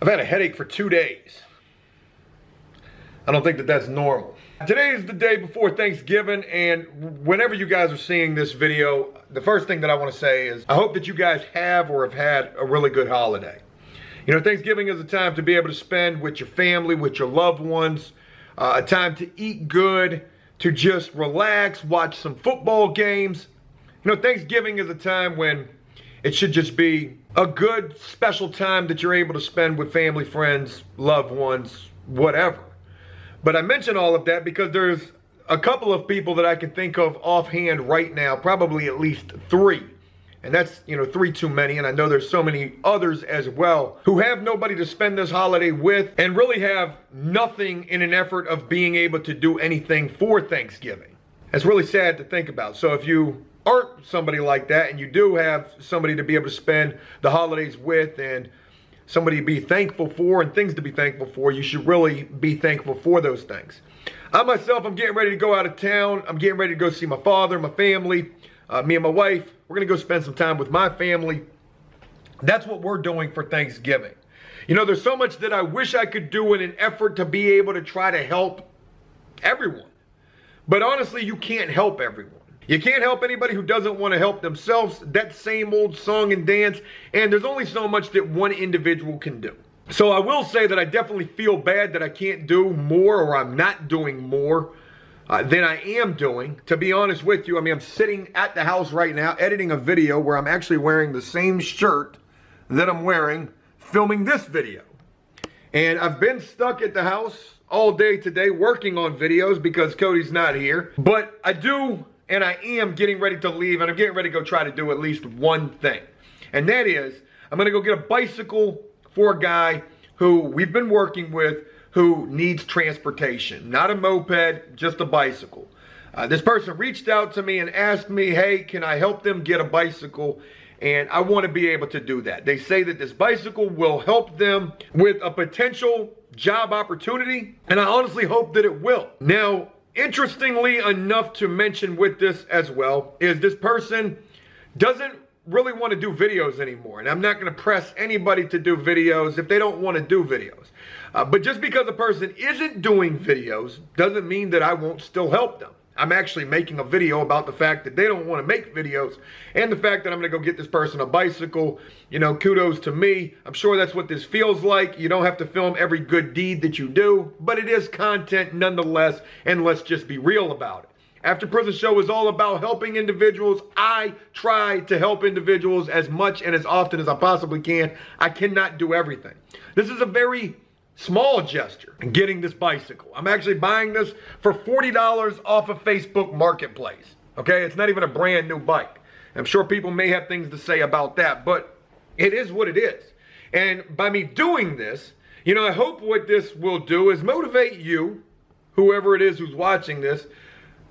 I've had a headache for 2 days. I don't think that that's normal. Today is the day before Thanksgiving, and whenever you guys are seeing this video, the first thing that I want to say is I hope that you guys have or have had a really good holiday. You know, Thanksgiving is a time to be able to spend with your family, with your loved ones, a time to eat good, to just relax, watch some football games. You know, Thanksgiving is a time when it should just be a good, special time that you're able to spend with family, friends, loved ones, whatever. But I mention all of that because there's a couple of people that I can think of offhand right now, probably at least 3. And that's, 3 too many. And I know there's so many others as well who have nobody to spend this holiday with and really have nothing in an effort of being able to do anything for Thanksgiving. That's really sad to think about. So if you aren't somebody like that and you do have somebody to be able to spend the holidays with and somebody to be thankful for and things to be thankful for, you should really be thankful for those things. I myself, I'm getting ready to go out of town. I'm getting ready to go see my father, my family, me and my wife. We're going to go spend some time with my family. That's what we're doing for Thanksgiving. You know, there's so much that I wish I could do in an effort to be able to try to help everyone. But honestly, you can't help everyone. You can't help anybody who doesn't want to help themselves. That same old song and dance. And there's only so much that one individual can do. So I will say that I definitely feel bad that I can't do more, or I'm not doing more than I am doing. To be honest with you, I mean, I'm sitting at the house right now editing a video where I'm actually wearing the same shirt that I'm wearing filming this video. And I've been stuck at the house all day today working on videos because Cody's not here. But I do, and I am getting ready to leave, and I'm getting ready to go try to do at least one thing. And that is, I'm going to go get a bicycle for a guy who we've been working with who needs transportation. Not a moped, just a bicycle. This person reached out to me and asked me, hey, can I help them get a bicycle? And I want to be able to do that. They say that this bicycle will help them with a potential job opportunity, and I honestly hope that it will. Now, interestingly enough to mention with this as well is this person doesn't really want to do videos anymore. And I'm not going to press anybody to do videos if they don't want to do videos. But just because a person isn't doing videos doesn't mean that I won't still help them. I'm actually making a video about the fact that they don't want to make videos and the fact that I'm going to go get this person a bicycle. You know, kudos to me. I'm sure that's what this feels like. You don't have to film every good deed that you do, but it is content nonetheless, and let's just be real about it. After Prison Show is all about helping individuals. I try to help individuals as much and as often as I possibly can. I cannot do everything. This is a very small gesture in getting this bicycle. I'm actually buying this for $40 off of Facebook Marketplace. Okay, it's not even a brand new bike. I'm sure people may have things to say about that, but it is what it is. And by me doing this, you know, I hope what this will do is motivate you, whoever it is who's watching this,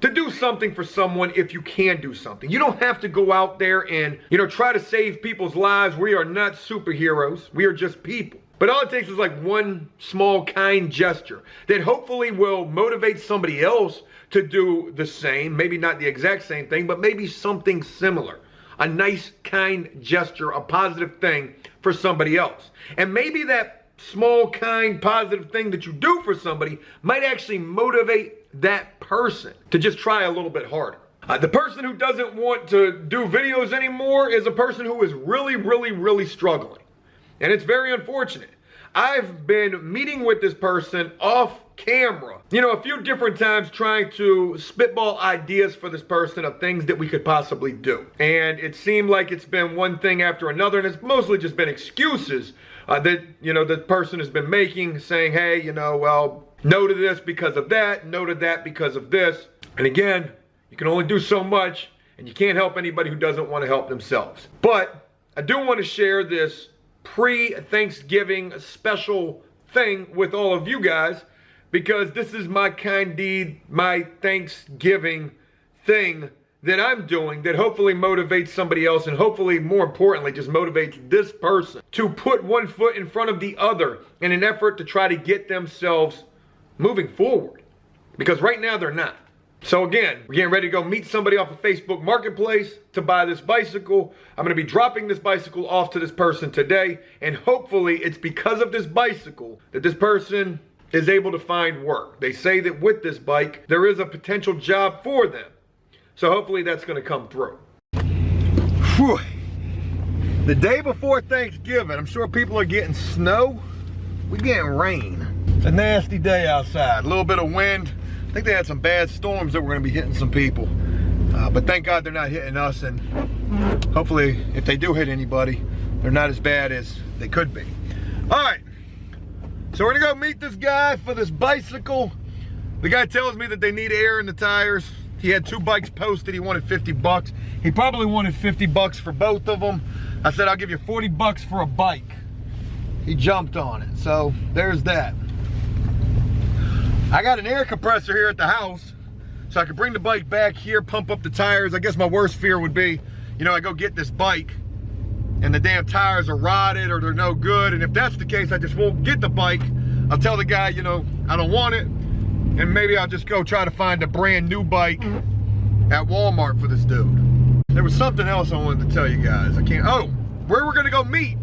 to do something for someone if you can do something. You don't have to go out there and, try to save people's lives. We are not superheroes. We are just people. But all it takes is like one small kind gesture that hopefully will motivate somebody else to do the same. Maybe not the exact same thing, but maybe something similar. A nice kind gesture, a positive thing for somebody else. And maybe that small kind positive thing that you do for somebody might actually motivate that person to just try a little bit harder. The person who doesn't want to do videos anymore is a person who is really, really, really struggling. And it's very unfortunate. I've been meeting with this person off camera, a few different times trying to spitball ideas for this person of things that we could possibly do. And it seemed like it's been one thing after another, and it's mostly just been excuses that, the person has been making, saying, hey, well, no to this because of that, no to that because of this. And again, you can only do so much, and you can't help anybody who doesn't want to help themselves. But I do want to share this pre-Thanksgiving special thing with all of you guys, because this is my kind deed, my Thanksgiving thing that I'm doing that hopefully motivates somebody else, and hopefully, more importantly, just motivates this person to put one foot in front of the other in an effort to try to get themselves moving forward. Because right now they're not. So again, we're getting ready to go meet somebody off of Facebook Marketplace to buy this bicycle. I'm gonna be dropping this bicycle off to this person today, and hopefully it's because of this bicycle that this person is able to find work. They say that with this bike, there is a potential job for them. So hopefully that's gonna come through. Whew. The day before Thanksgiving, I'm sure people are getting snow. We're getting rain. It's a nasty day outside, a little bit of wind. I think they had some bad storms that were gonna be hitting some people. But thank God they're not hitting us, and hopefully if they do hit anybody, they're not as bad as they could be. All right, so we're gonna go meet this guy for this bicycle. The guy tells me that they need air in the tires. He had 2 bikes posted, he wanted 50 bucks. He probably wanted 50 bucks for both of them. I said, I'll give you 40 bucks for a bike. He jumped on it, so there's that. I got an air compressor here at the house, so I could bring the bike back here, pump up the tires. I guess my worst fear would be, you know, I go get this bike and the damn tires are rotted or they're no good. And if that's the case, I just won't get the bike. I'll tell the guy, you know, I don't want it. And maybe I'll just go try to find a brand new bike at Walmart for this dude. There was something else I wanted to tell you guys. Oh, where we're gonna go meet.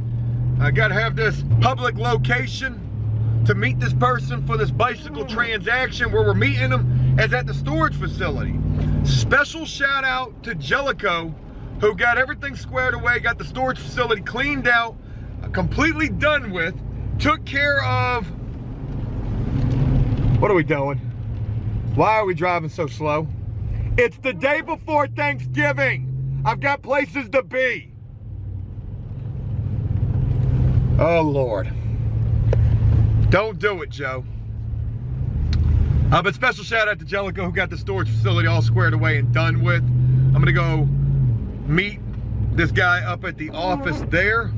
I gotta have this public location to meet this person for this bicycle transaction. Where we're meeting them is at the storage facility. Special shout out to Jellicoe, who got everything squared away, got the storage facility cleaned out, completely done with, took care of. What are we doing? Why are we driving so slow? It's the day before Thanksgiving. I've got places to be. Oh Lord. Don't do it, Joe. But special shout out to Jellicoe, who got the storage facility all squared away and done with. I'm gonna go meet this guy up at the office there.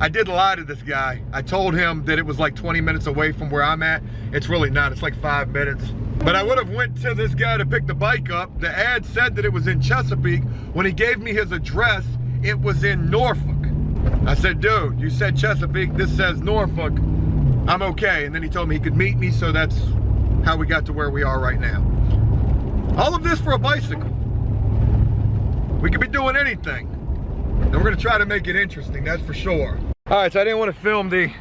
I did lie to this guy. I told him that it was like 20 minutes away from where I'm at. It's really not, it's like 5 minutes. But I would have went to this guy to pick the bike up. The ad said that it was in Chesapeake. When he gave me his address, it was in Norfolk. I said, dude, you said Chesapeake, this says Norfolk. I'm okay. And then he told me he could meet me, so that's how we got to where we are right now. All of this for a bicycle. We could be doing anything. And we're gonna try to make it interesting, that's for sure. All right, so I didn't want to film the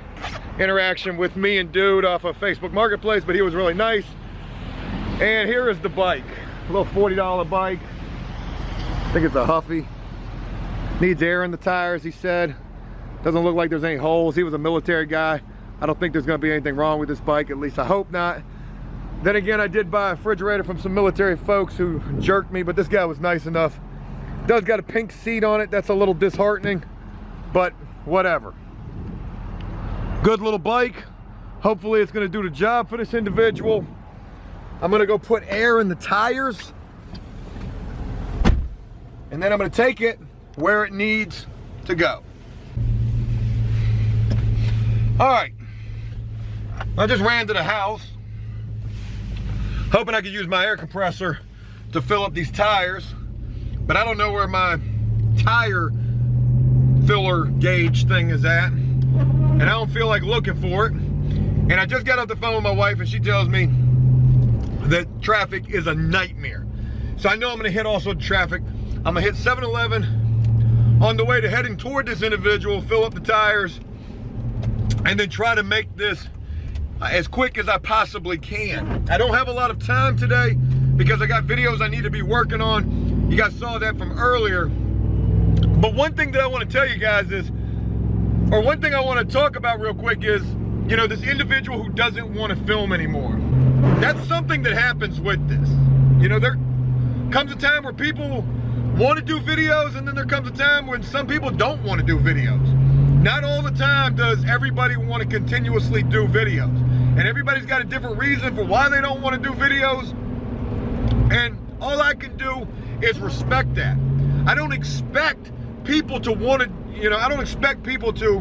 interaction with me and dude off of Facebook Marketplace, but he was really nice. And here is the bike. A little $40 bike. I think it's a Huffy. Needs air in the tires, he said. Doesn't look like there's any holes. He was a military guy. I don't think there's gonna be anything wrong with this bike, at least I hope not. Then again, I did buy a refrigerator from some military folks who jerked me, but this guy was nice enough. Does got a pink seat on it, that's a little disheartening, but whatever. Good little bike. Hopefully it's gonna do the job for this individual. I'm gonna go put air in the tires, and then I'm gonna take it where it needs to go. All right, I just ran to the house, hoping I could use my air compressor to fill up these tires, but I don't know where my tire filler gauge thing is at, and I don't feel like looking for it. And I just got off the phone with my wife, and she tells me that traffic is a nightmare. So I know I'm gonna hit also traffic. I'm gonna hit 7-Eleven on the way to heading toward this individual, fill up the tires, and then try to make this as quick as I possibly can. I don't have a lot of time today because I got videos I need to be working on. You guys saw that from earlier. But one thing that I want to tell you guys is, or one thing I want to talk about real quick is, you know, this individual who doesn't want to film anymore. That's something that happens with this. You know, there comes a time where people want to do videos, and then there comes a time when some people don't want to do videos. Not all the time does everybody want to continuously do videos. And everybody's got a different reason for why they don't want to do videos. And all I can do is respect that. I don't expect people to want to, you know, I don't expect people to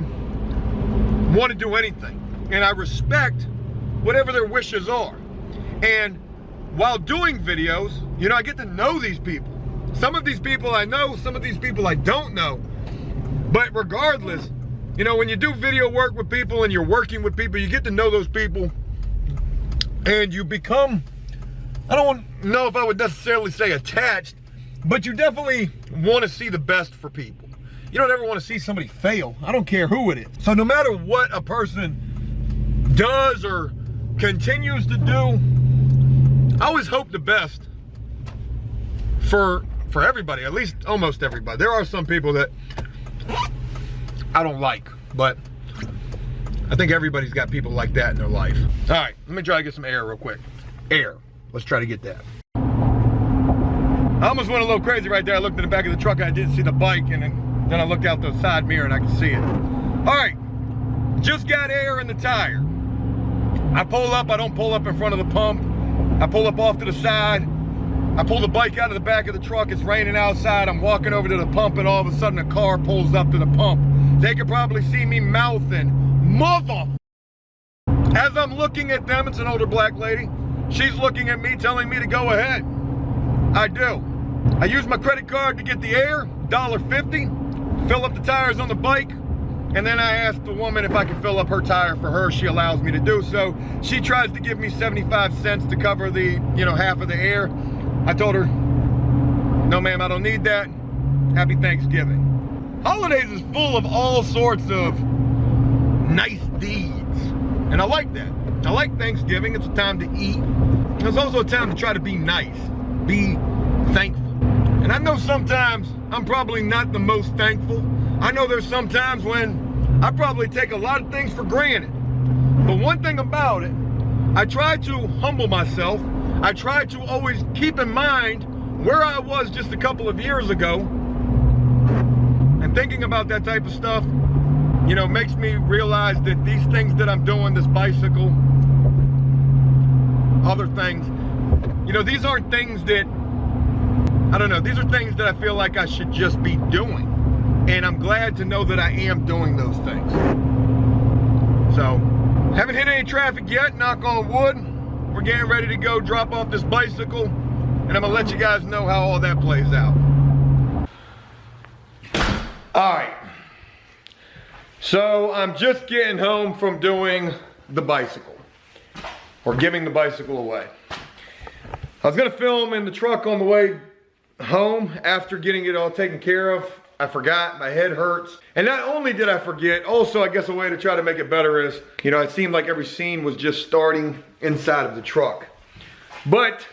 want to do anything. And I respect whatever their wishes are. And while doing videos, you know, I get to know these people. Some of these people I know, some of these people I don't know. But regardless, you know, when you do video work with people and you're working with people, you get to know those people and you become I don't know if I would necessarily say attached, but you definitely want to see the best for people. You don't ever want to see somebody fail. I don't care who it is. So no matter what a person does or continues to do, I always hope the best for everybody, at least almost everybody. There are some people that I don't like, but I think everybody's got people like that in their life. All right, let me try to get some air real quick. Air. Let's try to get that. I almost went a little crazy right there. I looked in the back of the truck and I didn't see the bike, and then I looked out the side mirror and I could see it. All right, just got air in the tire. I pull up, I don't pull up in front of the pump. I pull up off to the side. I pull the bike out of the back of the truck. It's raining outside. I'm walking over to the pump and all of a sudden a car pulls up to the pump. They could probably see me mouthing, "Mother." As I'm looking at them, it's an older black lady. She's looking at me, telling me to go ahead. I do. I use my credit card to get the air, $1.50, fill up the tires on the bike, and then I ask the woman if I can fill up her tire for her. She allows me to do so. She tries to give me 75 cents to cover the, half of the air. I told her, no ma'am, I don't need that. Happy Thanksgiving. Holidays is full of all sorts of nice deeds, and I like that. I like Thanksgiving. It's a time to eat. It's also a time to try to be nice, be thankful. And I know sometimes I'm probably not the most thankful. I know there's some times when I probably take a lot of things for granted. But one thing about it, I try to humble myself. I try to always keep in mind where I was just a couple of years ago. And thinking about that type of stuff, makes me realize that these things that I'm doing, this bicycle, other things, these aren't things that, I don't know, these are things that I feel like I should just be doing. And I'm glad to know that I am doing those things. So, haven't hit any traffic yet, knock on wood. We're getting ready to go drop off this bicycle, and I'm gonna let you guys know how all that plays out. All right. So I'm just getting home from doing the bicycle, or giving the bicycle away. I was gonna film in the truck on the way home after getting it all taken care of. I forgot, my head hurts. And not only did I forget, also I guess a way to try to make it better is, it seemed like every scene was just starting inside of the truck. But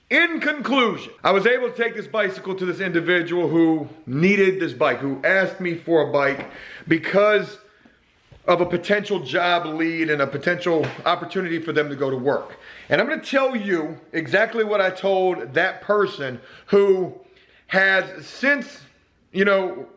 in conclusion, I was able to take this bicycle to this individual who needed this bike, who asked me for a bike because of a potential job lead and a potential opportunity for them to go to work. And I'm gonna tell you exactly what I told that person who has since,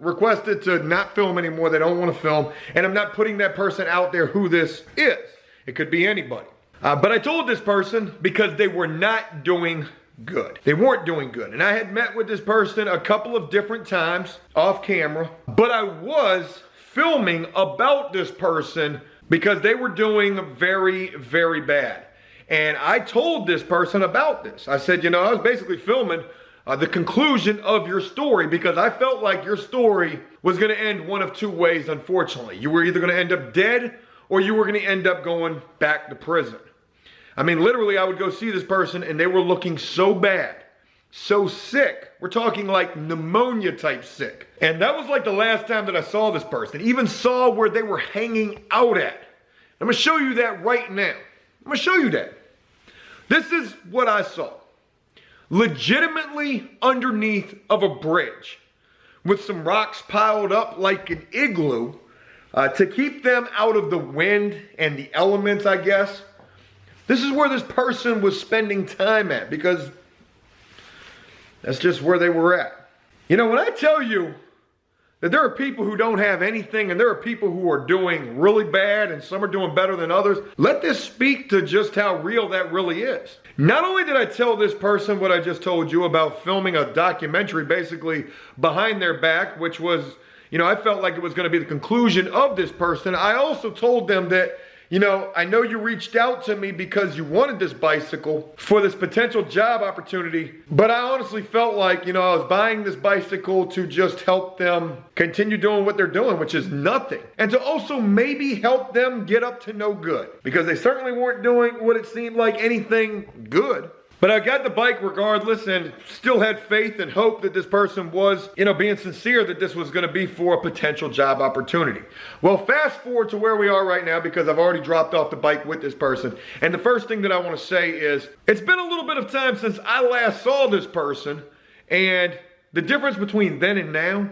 requested to not film anymore. They don't want to film. And I'm not putting that person out there who this is. It could be anybody. But I told this person because they were not doing good. They weren't doing good. And I had met with this person a couple of different times off camera, but I was filming about this person because they were doing very, very bad. And I told this person about this. I said, I was basically filming the conclusion of your story because I felt like your story was going to end one of two ways, unfortunately. You were either going to end up dead or you were going to end up going back to prison. I mean, literally, I would go see this person and they were looking so bad, so sick. We're talking like pneumonia type sick. And that was like the last time that I saw this person. Even saw where they were hanging out at. I'm going to show you that right now. I'm going to show you that. This is what I saw. Legitimately underneath of a bridge with some rocks piled up like an igloo to keep them out of the wind and the elements, I guess. This is where this person was spending time at because that's just where they were at. When I tell you that there are people who don't have anything and there are people who are doing really bad and some are doing better than others, let this speak to just how real that really is. Not only did I tell this person what I just told you about filming a documentary basically behind their back, which was, I felt like it was going to be the conclusion of this person. I also told them that, I know you reached out to me because you wanted this bicycle for this potential job opportunity, but I honestly felt like, I was buying this bicycle to just help them continue doing what they're doing, which is nothing. And to also maybe help them get up to no good because they certainly weren't doing what it seemed like anything good. But I got the bike regardless and still had faith and hope that this person was, being sincere that this was going to be for a potential job opportunity. Well, fast forward to where we are right now, because I've already dropped off the bike with this person. And the first thing that I want to say is, it's been a little bit of time since I last saw this person, and the difference between then and now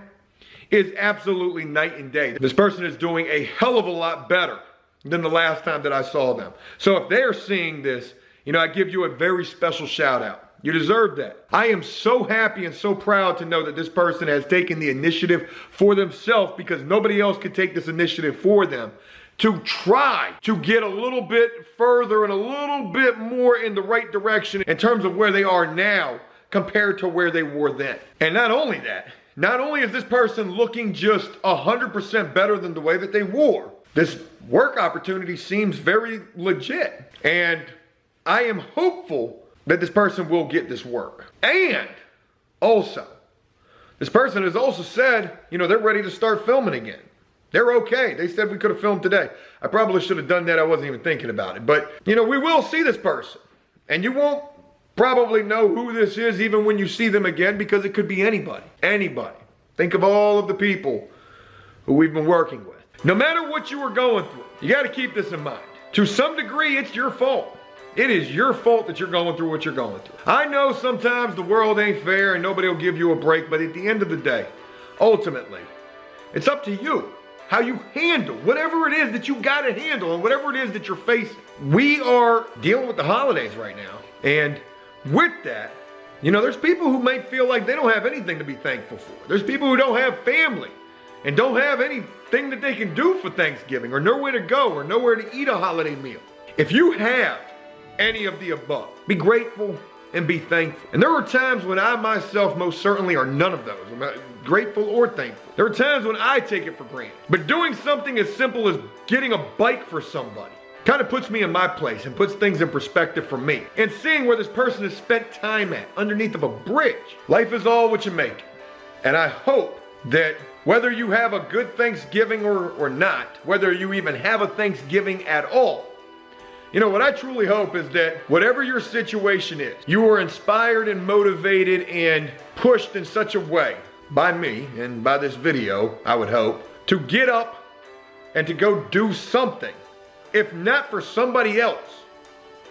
is absolutely night and day. This person is doing a hell of a lot better than the last time that I saw them. So if they're seeing this, I give you a very special shout out. You deserve that. I am so happy and so proud to know that this person has taken the initiative for themselves, because nobody else could take this initiative for them, to try to get a little bit further and a little bit more in the right direction in terms of where they are now compared to where they were then. And not only that, not only is this person looking just 100% better than the way that they wore, this work opportunity seems very legit. And I am hopeful that this person will get this work. And also, this person has also said, they're ready to start filming again. They're okay. They said we could have filmed today. I probably should have done that. I wasn't even thinking about it. But, we will see this person. And you won't probably know who this is even when you see them again, because it could be anybody. Anybody. Think of all of the people who we've been working with. No matter what you are going through, you got to keep this in mind. To some degree, it's your fault. It is your fault that you're going through what you're going through. I know sometimes the world ain't fair and nobody will give you a break, but at the end of the day, ultimately, it's up to you how you handle whatever it is that you got to handle and whatever it is that you're facing. We are dealing with the holidays right now, and with that, there's people who might feel like they don't have anything to be thankful for. There's people who don't have family and don't have anything that they can do for Thanksgiving, or nowhere to go, or nowhere to eat a holiday meal. If you have any of the above, be grateful and be thankful. And there are times when I myself most certainly are none of those. I'm not grateful or thankful. There are times when I take it for granted. But doing something as simple as getting a bike for somebody kind of puts me in my place and puts things in perspective for me. And seeing where this person has spent time at, underneath of a bridge. Life is all what you make it. And I hope that whether you have a good Thanksgiving or not, whether you even have a Thanksgiving at all, what I truly hope is that whatever your situation is, you are inspired and motivated and pushed in such a way by me and by this video, I would hope, to get up and to go do something. If not for somebody else,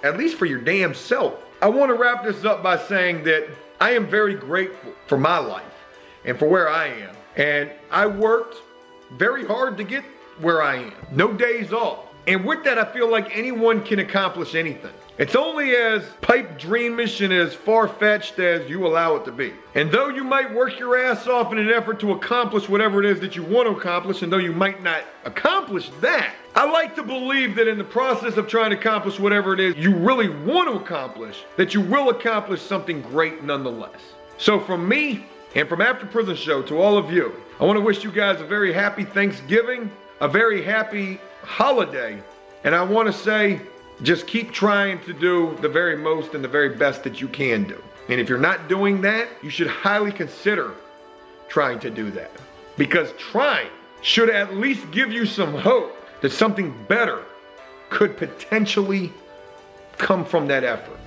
at least for your damn self. I want to wrap this up by saying that I am very grateful for my life and for where I am. And I worked very hard to get where I am. No days off. And with that, I feel like anyone can accomplish anything. It's only as pipe dreamish and as far-fetched as you allow it to be. And though you might work your ass off in an effort to accomplish whatever it is that you want to accomplish, and though you might not accomplish that, I like to believe that in the process of trying to accomplish whatever it is you really want to accomplish, that you will accomplish something great nonetheless. So from me and from After Prison Show to all of you, I want to wish you guys a very happy Thanksgiving, a very happy holiday, and I want to say, just keep trying to do the very most and the very best that you can do. And if you're not doing that, you should highly consider trying to do that. Because trying should at least give you some hope that something better could potentially come from that effort.